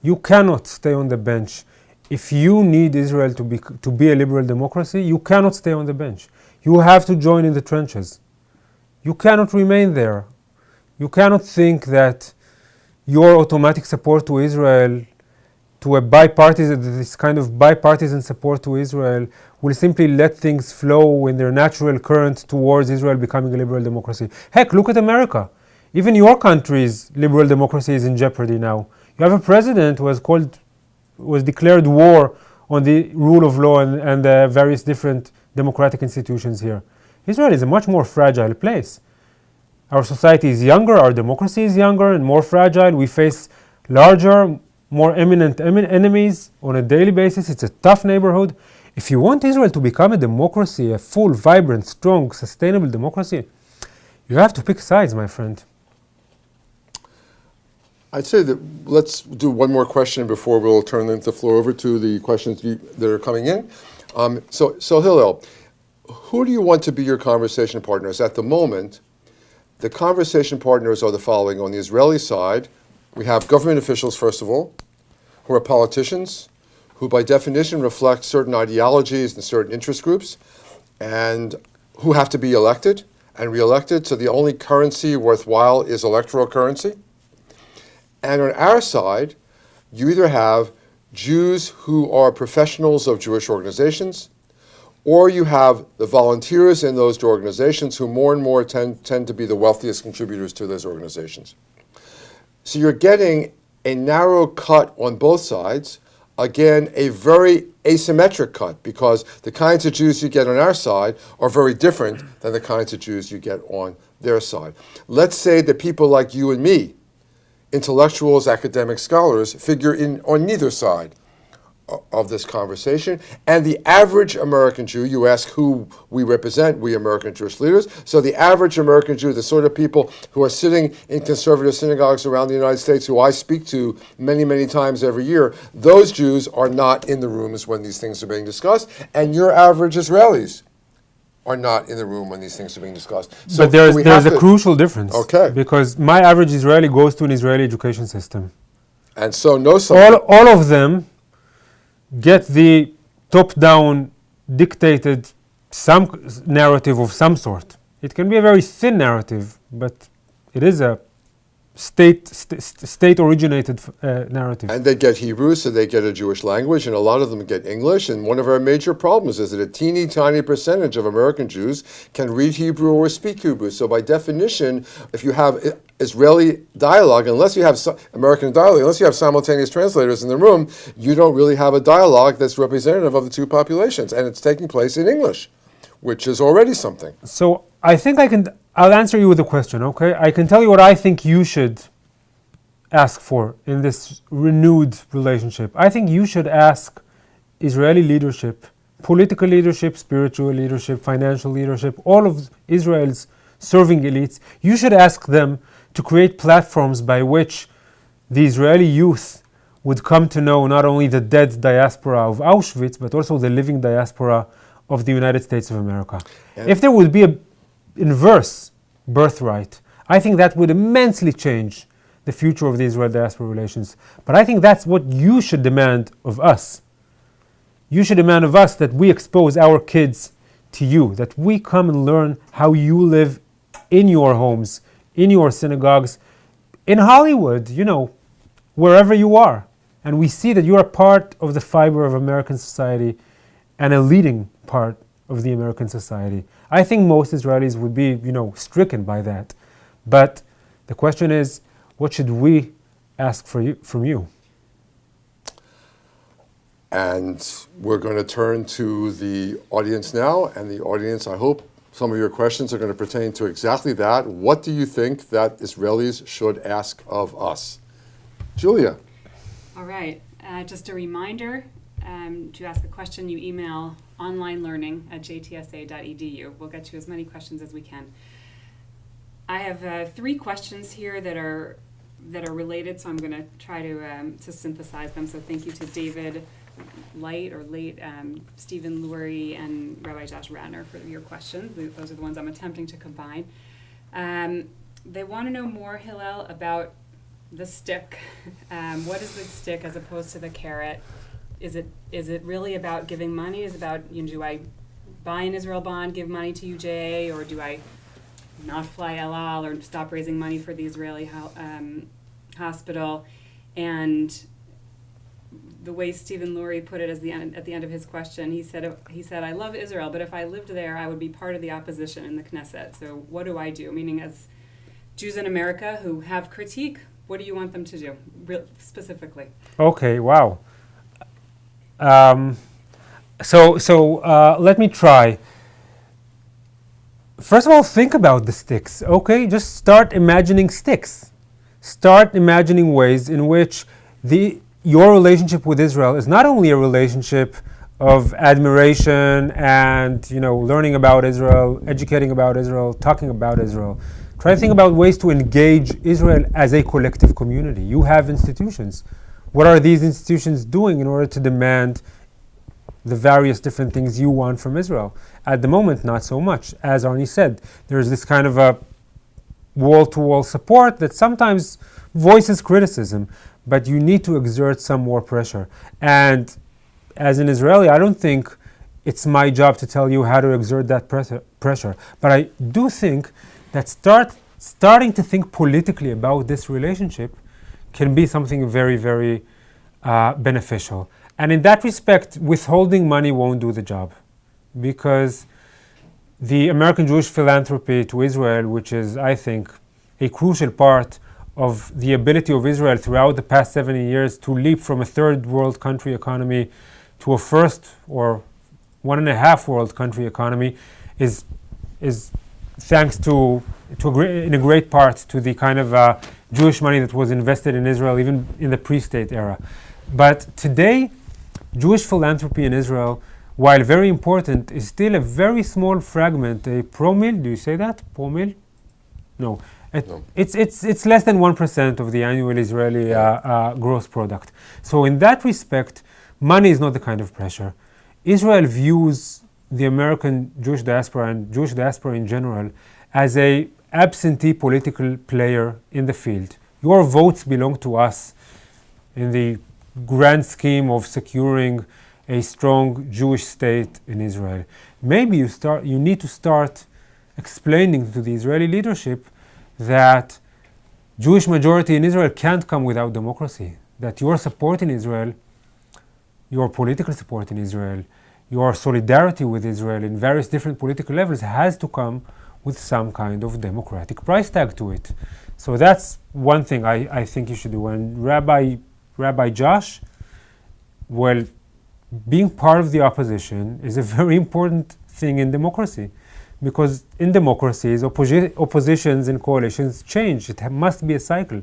You cannot stay on the bench. If you need Israel to be a liberal democracy, you cannot stay on the bench. You have to join in the trenches. You cannot remain there. You cannot think that your automatic support to Israel, this kind of bipartisan support to Israel, will simply let things flow in their natural current towards Israel becoming a liberal democracy. Heck, look at America. Even your country's liberal democracy is in jeopardy now. You have a president who was declared war on the rule of law and the various different democratic institutions here. Israel is a much more fragile place. Our society is younger, our democracy is younger and more fragile. We face larger, more eminent enemies on a daily basis. It's a tough neighborhood. If you want Israel to become a democracy, a full, vibrant, strong, sustainable democracy, you have to pick sides, my friend. I'd say that let's do one more question before we'll turn the floor over to the questions that are coming in. So Hillel, who do you want to be your conversation partners? At the moment, the conversation partners are the following. On the Israeli side, we have government officials, first of all, who are politicians, who by definition reflect certain ideologies and certain interest groups, and who have to be elected and re-elected. So the only currency worthwhile is electoral currency. And on our side, you either have Jews who are professionals of Jewish organizations, or you have the volunteers in those organizations who more and more tend to be the wealthiest contributors to those organizations. So you're getting a narrow cut on both sides, again, a very asymmetric cut, because the kinds of Jews you get on our side are very different than the kinds of Jews you get on their side. Let's say that people like you and me, intellectuals, academic scholars, figure in on neither side of this conversation. And the average American Jew, you ask who we represent, we American Jewish leaders. So the average American Jew, the sort of people who are sitting in conservative synagogues around the United States, who I speak to many, many times every year, those Jews are not in the rooms when these things are being discussed. And your average Israelis are not in the room when these things are being discussed. So but there's a crucial difference. Okay. Because my average Israeli goes to an Israeli education system. And so all of them get the top-down dictated some narrative of some sort. It can be a very thin narrative, but it is a state-originated narrative. And they get Hebrew, so they get a Jewish language, and a lot of them get English. And one of our major problems is that a teeny tiny percentage of American Jews can read Hebrew or speak Hebrew. So by definition, if you have Israeli dialogue, unless you have American dialogue, unless you have simultaneous translators in the room, you don't really have a dialogue that's representative of the two populations. And it's taking place in English, which is already something. So I think I'll answer you with a question, okay? I can tell you what I think you should ask for in this renewed relationship. I think you should ask Israeli leadership, political leadership, spiritual leadership, financial leadership, all of Israel's serving elites, you should ask them to create platforms by which the Israeli youth would come to know not only the dead diaspora of Auschwitz, but also the living diaspora of the United States of America. Yeah. If there would be an inverse birthright, I think that would immensely change the future of the Israel-Diaspora relations. But I think that's what you should demand of us. You should demand of us that we expose our kids to you, that we come and learn how you live in your homes, in your synagogues, in Hollywood, wherever you are. And we see that you are part of the fiber of American society and a leading part of the American society. I think most Israelis would be, stricken by that. But the question is, what should we ask from you? And we're going to turn to the audience now. And the audience, I hope some of your questions are going to pertain to exactly that. What do you think that Israelis should ask of us? Julia. All right. Just a reminder, to ask a question, you email onlinelearning@jtsa.edu. We'll get you as many questions as we can. I have 3 questions here that are related, so I'm going to try to synthesize them. So thank you to David Late, Stephen Lurie, and Rabbi Josh Radner for your questions. Those are the ones I'm attempting to combine. They want to know more, Hillel, about the stick. What is the stick as opposed to the carrot? Is it really about giving money? Is it about, do I buy an Israel bond, give money to UJA, or do I not fly El Al or stop raising money for the Israeli hospital? And the way Stephen Lurie put it at the end of his question, he said, I love Israel, but if I lived there, I would be part of the opposition in the Knesset. So what do I do? Meaning, as Jews in America who have critique, what do you want them to do, specifically? Okay, wow. So let me try. First of all, think about the sticks, okay? Just start imagining sticks. Start imagining ways in which your relationship with Israel is not only a relationship of admiration and, learning about Israel, educating about Israel, talking about Israel. Try to think about ways to engage Israel as a collective community. You have institutions. What are these institutions doing in order to demand the various different things you want from Israel? At the moment, not so much. As Arnie said, there's this kind of a wall-to-wall support that sometimes voices criticism, but you need to exert some more pressure. And as an Israeli, I don't think it's my job to tell you how to exert that pressure. But I do think that starting to think politically about this relationship can be something very, very beneficial. And in that respect, withholding money won't do the job, because the American Jewish philanthropy to Israel, which is, I think, a crucial part of the ability of Israel throughout the past 70 years to leap from a third world country economy to a first or 1.5 world country economy, is thanks to in a great part to the kind of Jewish money that was invested in Israel even in the pre-state era. But today, Jewish philanthropy in Israel, while very important, is still a very small fragment, a promille, do you say that? Promille? No. No. It's less than 1% of the annual Israeli gross product. So in that respect, money is not the kind of pressure. Israel views the American Jewish diaspora and Jewish diaspora in general as a absentee political player in the field. Your votes belong to us in the grand scheme of securing a strong Jewish state in Israel. Maybe you need to start explaining to the Israeli leadership that Jewish majority in Israel can't come without democracy, that your support in Israel, your political support in Israel, your solidarity with Israel in various different political levels has to come with some kind of democratic price tag to it. So that's one thing I think you should do. And Rabbi Josh, well, being part of the opposition is a very important thing in democracy, because in democracies, oppositions and coalitions change. It must be a cycle.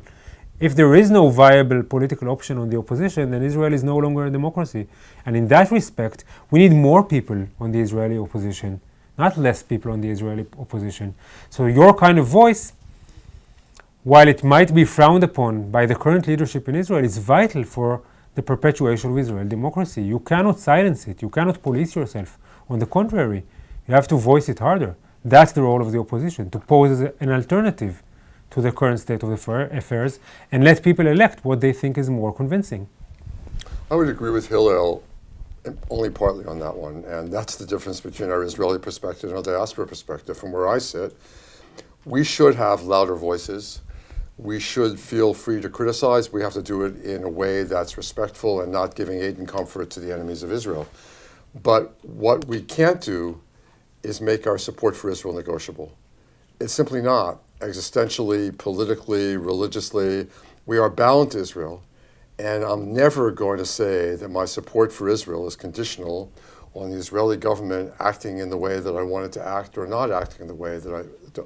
If there is no viable political option on the opposition, then Israel is no longer a democracy. And in that respect, we need more people on the Israeli opposition, not less people on the Israeli opposition. So your kind of voice, while it might be frowned upon by the current leadership in Israel, is vital for the perpetuation of Israel democracy. You cannot silence it. You cannot police yourself. On the contrary, you have to voice it harder. That's the role of the opposition, to pose as an alternative to the current state of affairs and let people elect what they think is more convincing. I would agree with Hillel only partly on that one, and that's the difference between our Israeli perspective and our diaspora perspective. From where I sit, we should have louder voices. We should feel free to criticize. We have to do it in a way that's respectful and not giving aid and comfort to the enemies of Israel. But what we can't do is make our support for Israel negotiable. It's simply not. Existentially, politically, religiously, we are bound to Israel. And I'm never going to say that my support for Israel is conditional on the Israeli government acting in the way that I want it to act or not acting in the way that I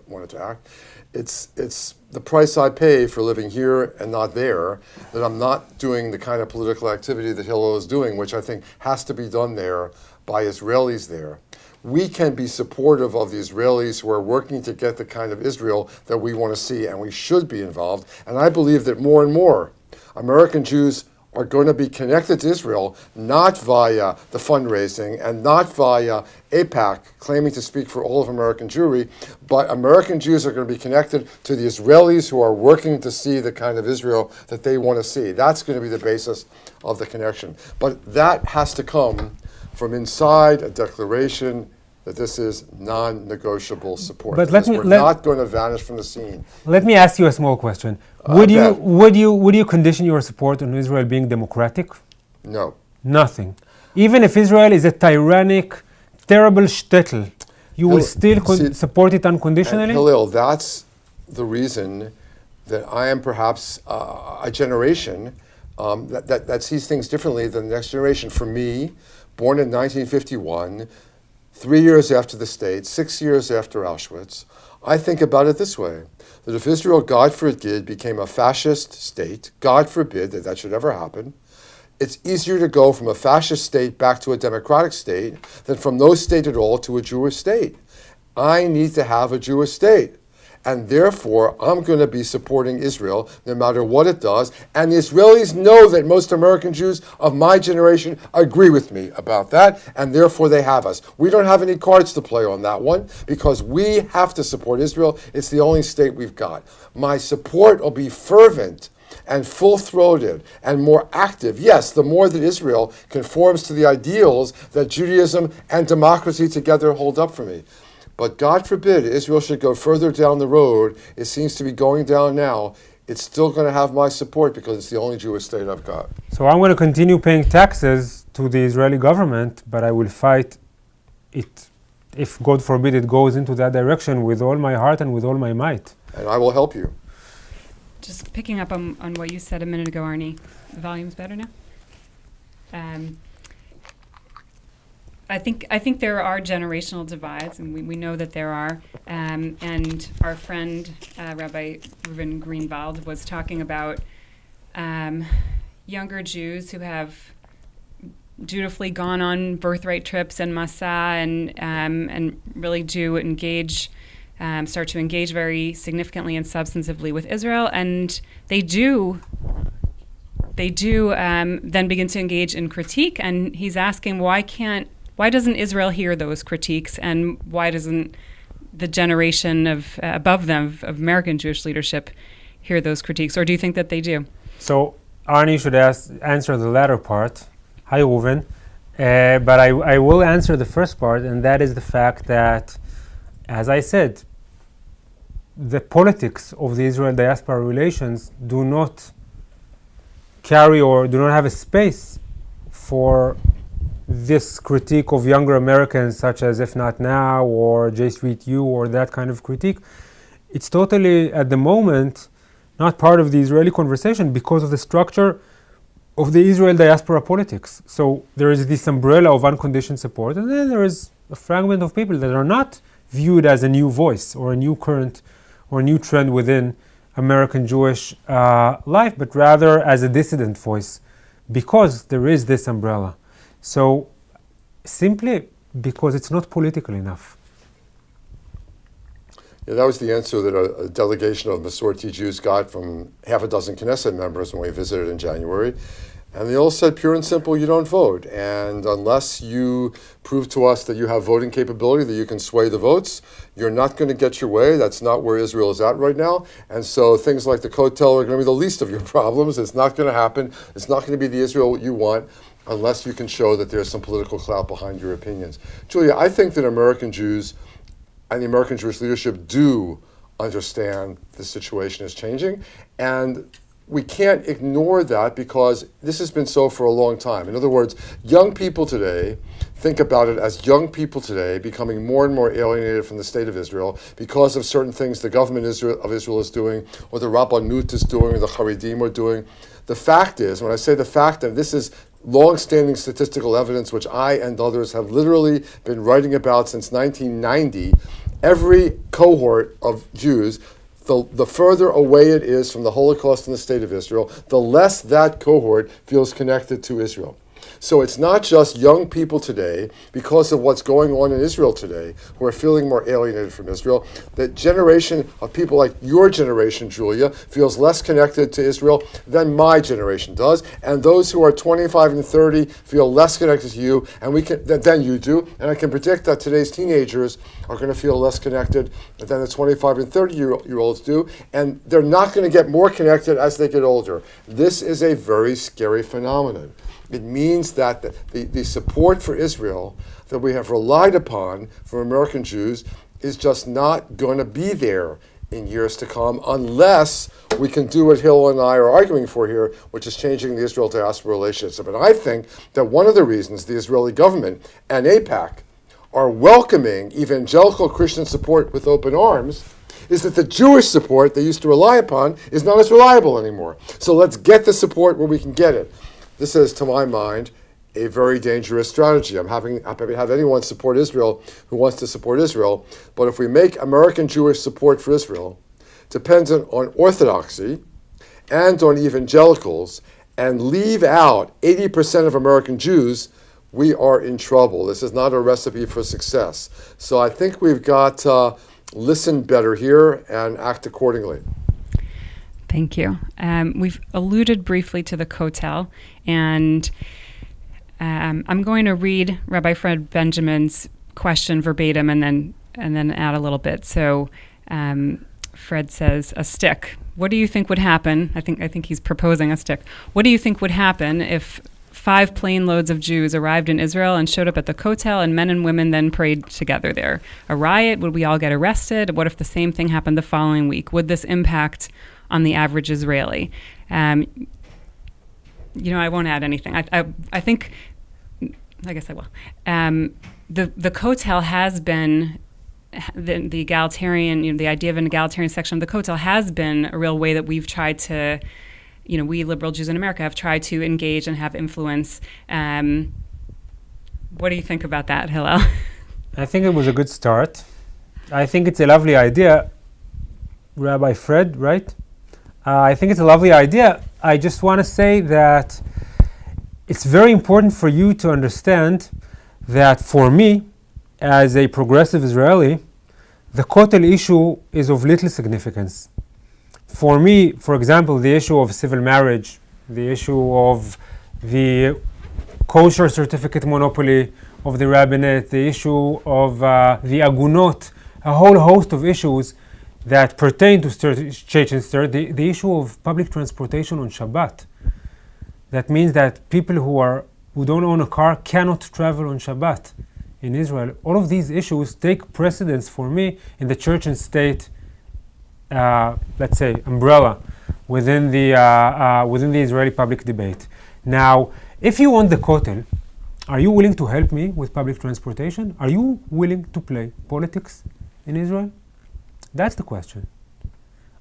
want it to act. It's the price I pay for living here and not there, that I'm not doing the kind of political activity that Hillel is doing, which I think has to be done there by Israelis there. We can be supportive of the Israelis who are working to get the kind of Israel that we want to see, and we should be involved. And I believe that more and more American Jews are going to be connected to Israel, not via the fundraising and not via AIPAC, claiming to speak for all of American Jewry, but American Jews are going to be connected to the Israelis who are working to see the kind of Israel that they want to see. That's going to be the basis of the connection. But that has to come from inside a declaration that this is non-negotiable support. But we're not going to vanish from the scene. Let me ask you a small question. Would you condition your support on Israel being democratic? No. Nothing. Even if Israel is a tyrannic, terrible shtetl, you will still support it unconditionally? Hillel, that's the reason that I am perhaps a generation that sees things differently than the next generation. For me, born in 1951, 3 years after the state, 6 years after Auschwitz, I think about it this way, that if Israel, God forbid, became a fascist state, God forbid that should ever happen, it's easier to go from a fascist state back to a democratic state than from no state at all to a Jewish state. I need to have a Jewish state. And therefore, I'm going to be supporting Israel no matter what it does. And the Israelis know that most American Jews of my generation agree with me about that, and therefore they have us. We don't have any cards to play on that one because we have to support Israel. It's the only state we've got. My support will be fervent and full-throated and more active. Yes, the more that Israel conforms to the ideals that Judaism and democracy together hold up for me. But God forbid Israel should go further down the road. It seems to be going down now. It's still going to have my support because it's the only Jewish state I've got. So I'm going to continue paying taxes to the Israeli government, but I will fight it if, God forbid, it goes into that direction with all my heart and with all my might. And I will help you. Just picking up on what you said a minute ago, Arnie, the volume's better now? I think there are generational divides, and we know that there are. And our friend Rabbi Reuven Greenwald was talking about younger Jews who have dutifully gone on birthright trips and Masa and really do engage, start to engage very significantly and substantively with Israel, and they do then begin to engage in critique. And he's asking, why doesn't Israel hear those critiques, and why doesn't the generation of above them of American Jewish leadership hear those critiques, or do you think that they do? So Arnie should answer the latter part. Hi, Reuven. But I will answer the first part, and that is the fact that, as I said, the politics of the Israel-Diaspora relations do not carry or do not have a space for this critique of younger Americans, such as If Not Now or J Street U or that kind of critique. It's totally, at the moment, not part of the Israeli conversation because of the structure of the Israel diaspora politics. So there is this umbrella of unconditioned support, and then there is a fragment of people that are not viewed as a new voice or a new current or a new trend within American Jewish life, but rather as a dissident voice, because there is this umbrella. So simply because it's not political enough. Yeah, that was the answer that a delegation of Masorti Jews got from half a dozen Knesset members when we visited in January. And they all said, pure and simple, you don't vote. And unless you prove to us that you have voting capability, that you can sway the votes, you're not going to get your way. That's not where Israel is at right now. And so things like the Kotel are going to be the least of your problems. It's not going to happen. It's not going to be the Israel you want unless you can show that there's some political clout behind your opinions. Julia, I think that American Jews and the American Jewish leadership do understand the situation is changing. And we can't ignore that because this has been so for a long time. In other words, young people today think about it as young people today becoming more and more alienated from the state of Israel because of certain things the government of Israel is doing, or the Rabbanut is doing, or the Haredim are doing. The fact is, when I say the fact, and this is long-standing statistical evidence which I and others have literally been writing about since 1990, every cohort of Jews, the further away it is from the Holocaust in the state of Israel, the less that cohort feels connected to Israel. So it's not just young people today, because of what's going on in Israel today, who are feeling more alienated from Israel. The generation of people like your generation, Julia, feels less connected to Israel than my generation does. And those who are 25 and 30 feel less connected to you than you do. And I can predict that today's teenagers are going to feel less connected than the 25 and 30-year-olds do. And they're not going to get more connected as they get older. This is a very scary phenomenon. It means that the support for Israel that we have relied upon from American Jews is just not going to be there in years to come unless we can do what Hillel and I are arguing for here, which is changing the Israel-Diaspora relationship. And I think that one of the reasons the Israeli government and AIPAC are welcoming evangelical Christian support with open arms is that the Jewish support they used to rely upon is not as reliable anymore. So let's get the support where we can get it. This is, to my mind, a very dangerous strategy. I'm happy to have anyone support Israel who wants to support Israel, but if we make American Jewish support for Israel dependent on orthodoxy and on evangelicals and leave out 80% of American Jews, we are in trouble. This is not a recipe for success. So I think we've got to listen better here and act accordingly. Thank you. We've alluded briefly to the Kotel, and I'm going to read Rabbi Fred Benjamin's question verbatim and then add a little bit. So Fred says, a stick. What do you think would happen? I think he's proposing a stick. What do you think would happen if 5 plane loads of Jews arrived in Israel and showed up at the Kotel, and men and women then prayed together there? A riot? Would we all get arrested? What if the same thing happened the following week? Would this impact on the average Israeli? I won't add anything. I think, I guess I will. The Kotel has been, the egalitarian, the idea of an egalitarian section of the Kotel has been a real way that we've tried to, we liberal Jews in America have tried to engage and have influence. What do you think about that, Hillel? I think it was a good start. I think it's a lovely idea. Rabbi Fred, right? I think it's a lovely idea. I just want to say that it's very important for you to understand that for me, as a progressive Israeli, the Kotel issue is of little significance. For me, for example, the issue of civil marriage, the issue of the kosher certificate monopoly of the rabbinate, the issue of the agunot, a whole host of issues that pertain to Chechen, the issue of public transportation on Shabbat. That means that people who don't own a car cannot travel on Shabbat in Israel. All of these issues take precedence for me in the church and state, let's say, umbrella within the Israeli public debate. Now, if you want the Kotel, are you willing to help me with public transportation? Are you willing to play politics in Israel? That's the question.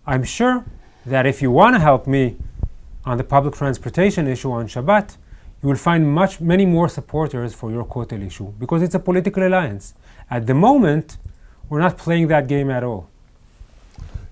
I'm sure that if you want to help me on the public transportation issue on Shabbat, you will find many more supporters for your Kotel issue because it's a political alliance. At the moment, we're not playing that game at all.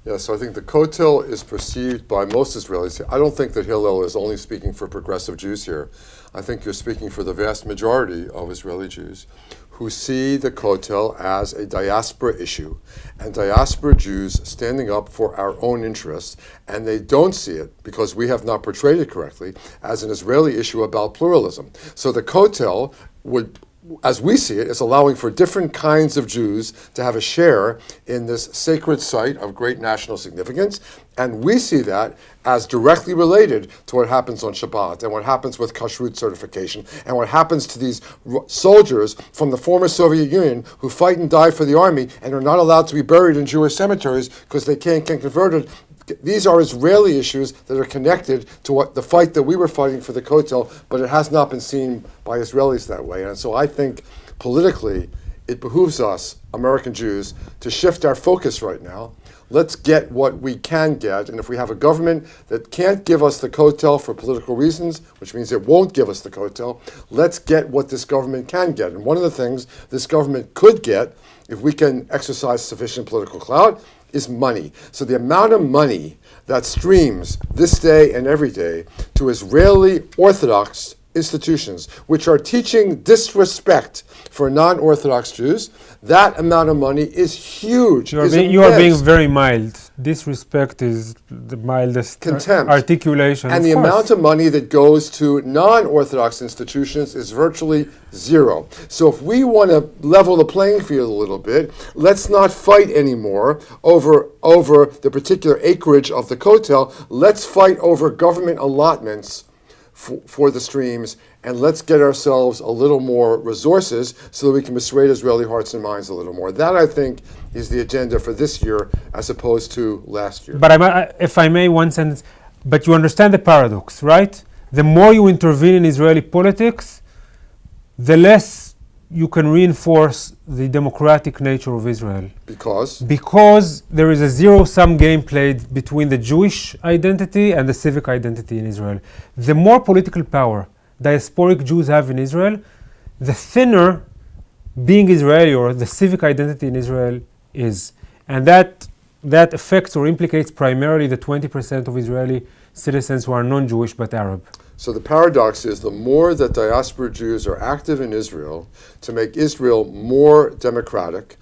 Yeah, so I think the Kotel is perceived by most Israelis. I don't think that Hillel is only speaking for progressive Jews here. I think you're speaking for the vast majority of Israeli Jews who see the Kotel as a diaspora issue and diaspora Jews standing up for our own interests, and they don't see it, because we have not portrayed it correctly, as an Israeli issue about pluralism. So the Kotel would, as we see it, is allowing for different kinds of Jews to have a share in this sacred site of great national significance, and we see that as directly related to what happens on Shabbat and what happens with kashrut certification and what happens to these soldiers from the former Soviet Union who fight and die for the army and are not allowed to be buried in Jewish cemeteries because they can't get converted. These are Israeli issues that are connected to what the fight that we were fighting for the Kotel, but it has not been seen by Israelis that way. And so I think politically it behooves us, American Jews, to shift our focus right now. Let's get what we can get, and if we have a government that can't give us the Kotel for political reasons, which means it won't give us the Kotel, let's get what this government can get. And one of the things this government could get, if we can exercise sufficient political clout, is money. So the amount of money that streams this day and every day to Israeli Orthodox institutions, which are teaching disrespect for non-Orthodox Jews, that amount of money is huge. You are being very mild. Disrespect is the mildest articulation. And the amount of money that goes to non-Orthodox institutions is virtually zero. So if we want to level the playing field a little bit, let's not fight anymore over the particular acreage of the Kotel. Let's fight over government allotments for the streams, and let's get ourselves a little more resources so that we can persuade Israeli hearts and minds a little more. That, I think, is the agenda for this year as opposed to last year. But if I may, one sentence, but you understand the paradox, right? The more you intervene in Israeli politics, the less you can reinforce the democratic nature of Israel. Because? Because there is a zero-sum game played between the Jewish identity and the civic identity in Israel. The more political power diasporic Jews have in Israel, the thinner being Israeli or the civic identity in Israel is. And that affects or implicates primarily the 20% of Israeli citizens who are non-Jewish but Arab. So the paradox is the more that diaspora Jews are active in Israel to make Israel more democratic,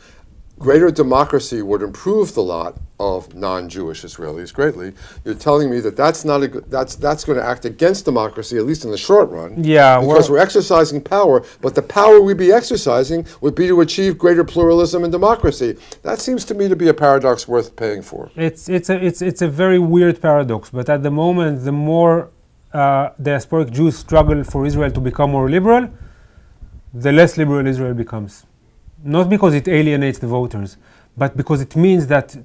greater democracy would improve the lot of non-Jewish Israelis greatly. You're telling me that that's going to act against democracy, at least in the short run. Yeah, because we're exercising power, but the power we'd be exercising would be to achieve greater pluralism and democracy. That seems to me to be a paradox worth paying for. It's a very weird paradox, but at the moment, the more diasporic Jews struggle for Israel to become more liberal, the less liberal Israel becomes. Not because it alienates the voters, but because it means that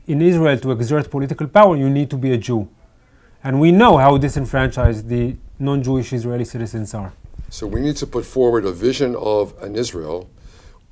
in Israel, to exert political power, you need to be a Jew. And we know how disenfranchised the non-Jewish Israeli citizens are. So we need to put forward a vision of an Israel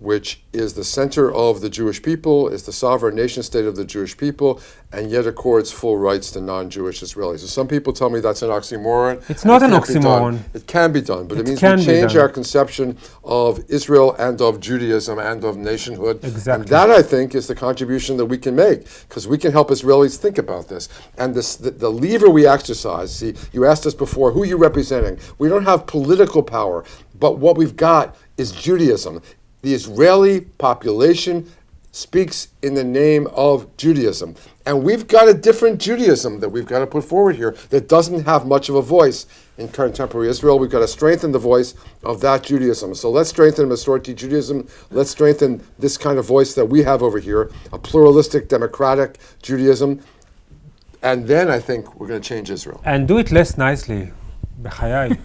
which is the center of the Jewish people, is the sovereign nation state of the Jewish people, and yet accords full rights to non-Jewish Israelis. So some people tell me that's an oxymoron. It's not an can't be oxymoron. done. It can be done, but it means can we be change done. our conception of Israel and of Judaism and of nationhood. Exactly. And that, I think, is the contribution that we can make, because we can help Israelis think about this. And the lever we exercise, see, you asked us before, who are you representing? We don't have political power, but what we've got is Judaism. The Israeli population speaks in the name of Judaism. And we've got a different Judaism that we've got to put forward here that doesn't have much of a voice in contemporary Israel. We've got to strengthen the voice of that Judaism. So let's strengthen Masorti Judaism. Let's strengthen this kind of voice that we have over here, a pluralistic, democratic Judaism. And then I think we're going to change Israel. And do it less nicely. B'chayai.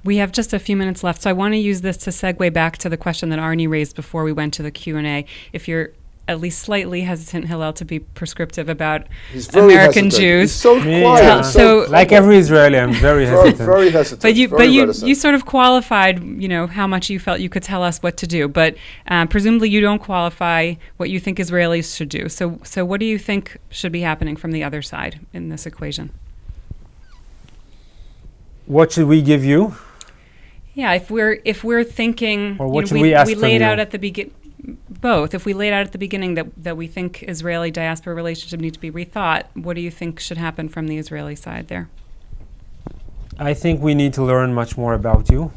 We have just a few minutes left, so I want to use this to segue back to the question that Arnie raised before we went to the Q&A. If you're at least slightly hesitant, Hillel, to be prescriptive about American Jews. He's so Me, quiet. So- like every Israeli, I'm very hesitant. Very hesitant. But you, very reticent. you sort of qualified, how much you felt you could tell us what to do. But presumably you don't qualify what you think Israelis should do. So what do you think should be happening from the other side in this equation? What should we give you? Yeah, if we're thinking, Or what should we ask we from laid you? out at the both. If we laid out at the beginning that we think Israeli-diaspora relationship need to be rethought, what do you think should happen from the Israeli side there? I think we need to learn much more about you.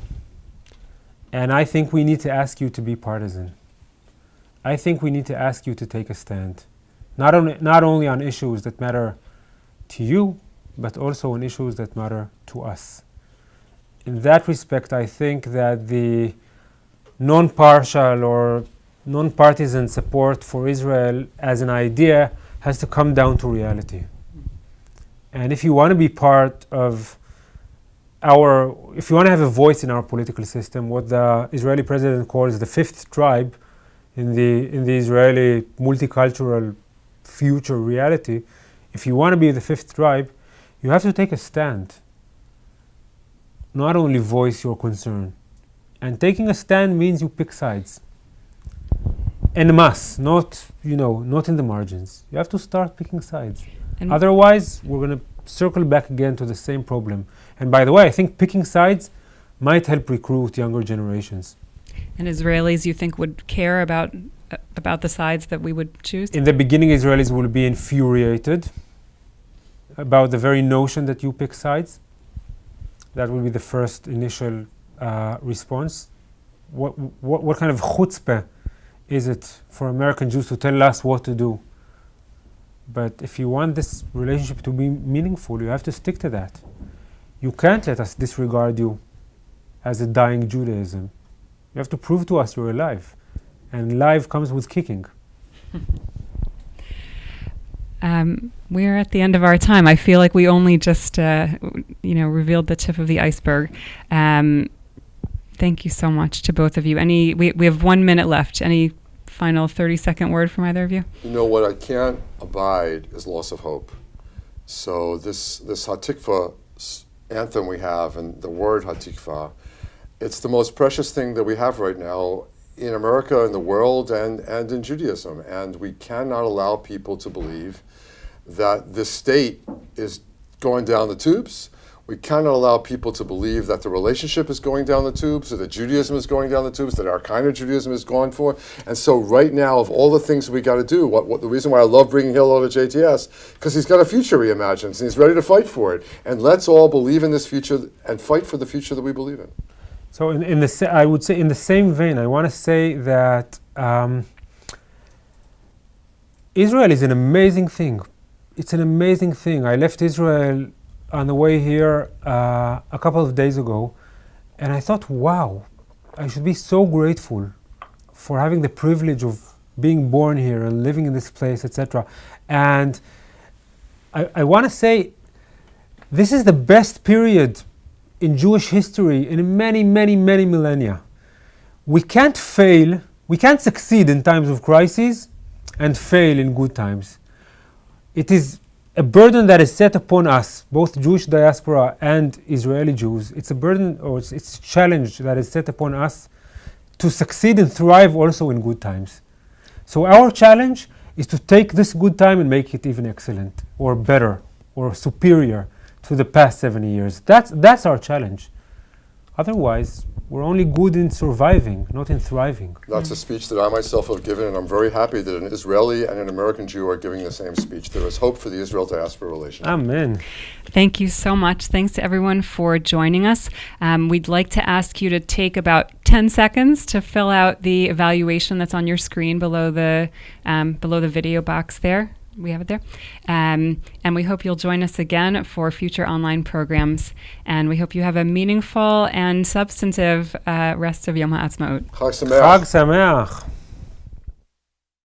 And I think we need to ask you to be partisan. I think we need to ask you to take a stand. Not only on issues that matter to you, but also on issues that matter to us. In that respect, I think that the non-partial or non-partisan support for Israel as an idea has to come down to reality. And if you want to be part of if you want to have a voice in our political system, what the Israeli president calls the fifth tribe in the Israeli multicultural future reality, if you want to be the fifth tribe, you have to take a stand. Not only voice your concern. And taking a stand means you pick sides. En masse, not in the margins. You have to start picking sides. And Otherwise, we're going to circle back again to the same problem. And by the way, I think picking sides might help recruit younger generations. And Israelis, you think, would care about the sides that we would choose? In the beginning, Israelis will be infuriated about the very notion that you pick sides. That will be the first initial response. What kind of chutzpah is it for American Jews to tell us what to do? But if you want this relationship to be meaningful, you have to stick to that. You can't let us disregard you as a dying Judaism. You have to prove to us you're alive. And life comes with kicking. We're at the end of our time. I feel like we only just, revealed the tip of the iceberg. Thank you so much to both of you. We have 1 minute left. Any final 30-second word from either of you? What I can't abide is loss of hope. So this Hatikva anthem we have, and the word Hatikva, it's the most precious thing that we have right now in America, in the world, and in Judaism. And we cannot allow people to believe that this state is going down the tubes. We cannot allow people to believe that the relationship is going down the tubes, or that Judaism is going down the tubes, that our kind of Judaism is gone for. And so right now, of all the things we got to do, what the reason why I love bringing Hillel to JTS, because he's got a future he imagines, and he's ready to fight for it. And let's all believe in this future and fight for the future that we believe in. So I would say in the same vein, I want to say that Israel is an amazing thing. It's an amazing thing. I left Israel on the way here a couple of days ago, and I thought, wow, I should be so grateful for having the privilege of being born here and living in this place, etc. And I want to say this is the best period in Jewish history in many, many, many millennia. We can't succeed in times of crisis and fail in good times. It is a burden that is set upon us, both Jewish diaspora and Israeli Jews. It's a burden, or it's a challenge that is set upon us to succeed and thrive also in good times. So our challenge is to take this good time and make it even excellent or better or superior to the past 70 years. That's our challenge. Otherwise, we're only good in surviving, not in thriving. That's a speech that I myself have given, and I'm very happy that an Israeli and an American Jew are giving the same speech. There is hope for the Israel-Diaspora relationship. Amen. Thank you so much. Thanks to everyone for joining us. We'd like to ask you to take about 10 seconds to fill out the evaluation that's on your screen below the video box there. We have it there. And we hope you'll join us again for future online programs. And we hope you have a meaningful and substantive rest of Yom Ha'atma'ut. Chag Sameach. Chag Sameach.